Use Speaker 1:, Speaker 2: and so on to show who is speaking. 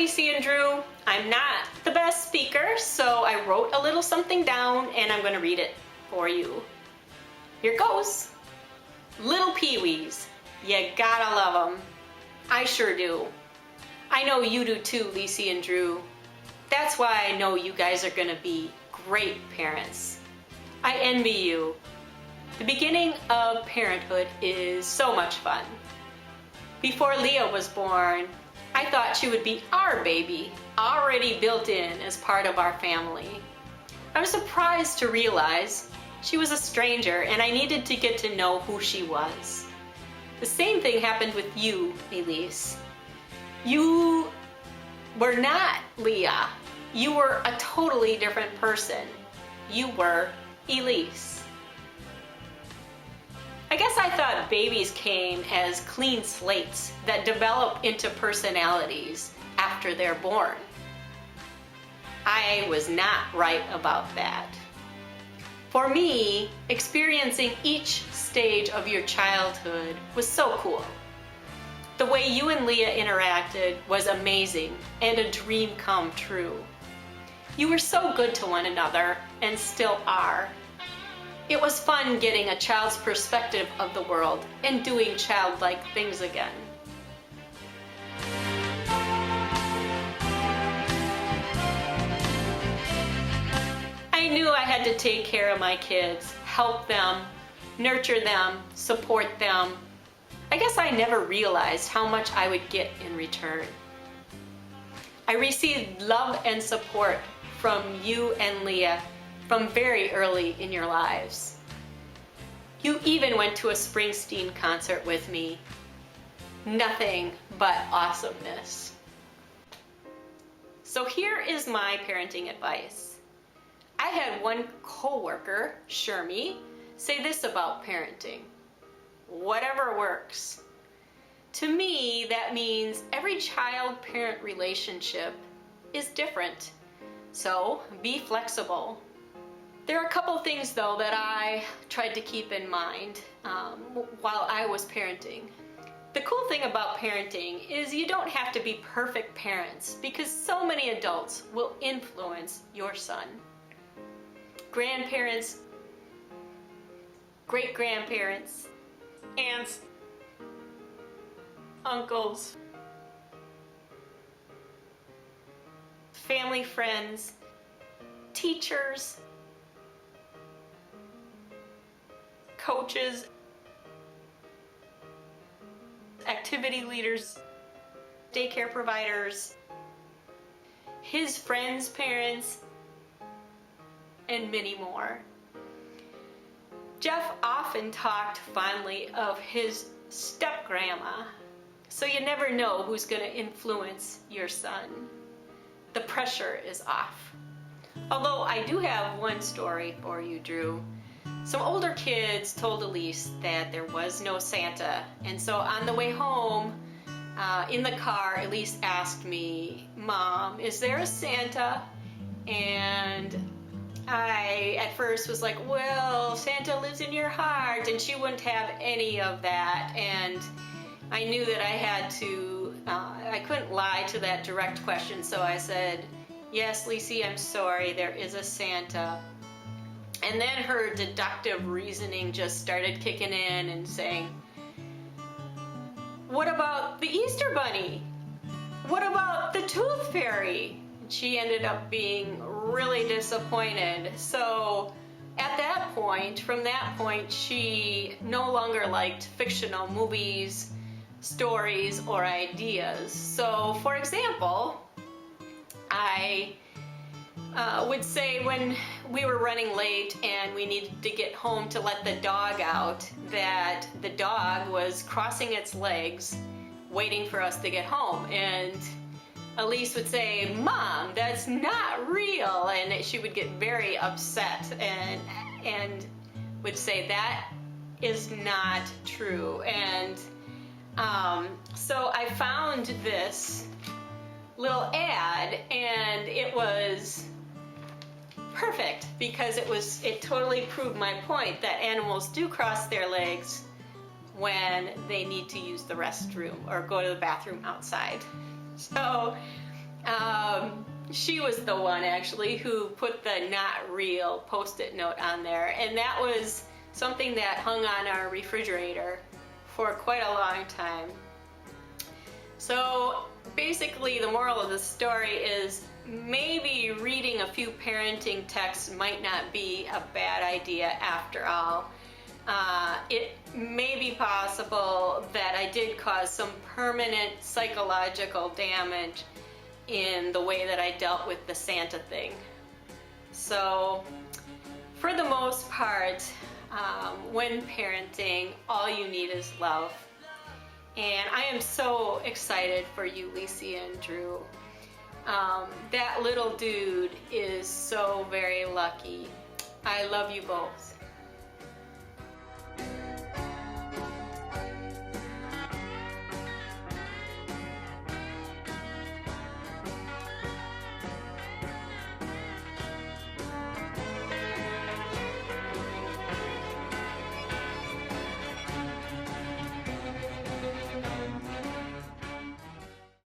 Speaker 1: Lacey and Drew. I'm not the best speaker, so I wrote a little something down and I'm going to read it for you. Here goes. Little peewees. You gotta love them. I sure do. I know you do too, Lacey and Drew. That's why I know you guys are going to be great parents. I envy you. The beginning of parenthood is so much fun. Before Leah was born, I thought she would be our baby, already built in as part of our family. I was surprised to realize she was a stranger and I needed to get to know who she was. The same thing happened with you, Elise. You were not Leah. You were a totally different person. You were Elise. I guess I thought babies came as clean slates that develop into personalities after they're born. I was not right about that. For me, experiencing each stage of your childhood was so cool. The way you and Leah interacted was amazing and a dream come true. You were so good to one another and still are. It was fun getting a child's perspective of the world and doing childlike things again. I knew I had to take care of my kids, help them, nurture them, support them. I guess I never realized how much I would get in return. I received love and support from you and Leah from very early in your lives. You even went to a Springsteen concert with me. Nothing but awesomeness. So here is my parenting advice. I had one coworker, Shermy, say this about parenting: whatever works. To me, that means every child-parent relationship is different. So be flexible. There are a couple things though that I tried to keep in mind while I was parenting. The cool thing about parenting is you don't have to be perfect parents because so many adults will influence your son. Grandparents, great-grandparents, aunts, uncles, family friends, teachers, coaches, activity leaders, daycare providers, his friends' parents, and many more. Jeff often talked fondly of his step-grandma, so you never know who's going to influence your son. The pressure is off. Although I do have one story for you, Drew. Some older kids told Elise that there was no Santa, and so on the way home, in the car, Elise asked me, "Mom, is there a Santa?" And I at first was like, "Well, Santa lives in your heart," and she wouldn't have any of that, and I knew that I had to, I couldn't lie to that direct question, so I said, "Yes, Lacey, I'm sorry, there is a Santa." And then her deductive reasoning just started kicking in and saying, "What about the Easter Bunny? What about the Tooth Fairy?" She ended up being really disappointed. So at that point, from that point, she no longer liked fictional movies, stories, or ideas. So for example, I would say when we were running late and we needed to get home to let the dog out, that the dog was crossing its legs waiting for us to get home, and Elise would say, "Mom, that's not real," and she would get very upset and would say that is not true. And so I found this little ad, and it was perfect because it totally proved my point that animals do cross their legs when they need to use the restroom or go to the bathroom outside. So She was the one actually who put the "not real" post-it note on there, and that was something that hung on our refrigerator for quite a long time. So basically the moral of the story is maybe reading a few parenting texts might not be a bad idea after all. It may be possible that I did cause some permanent psychological damage in the way that I dealt with the Santa thing. So for the most part, when parenting, all you need is love. And I am so excited for you, Lacey and Drew. That little dude is so very lucky. I love you both.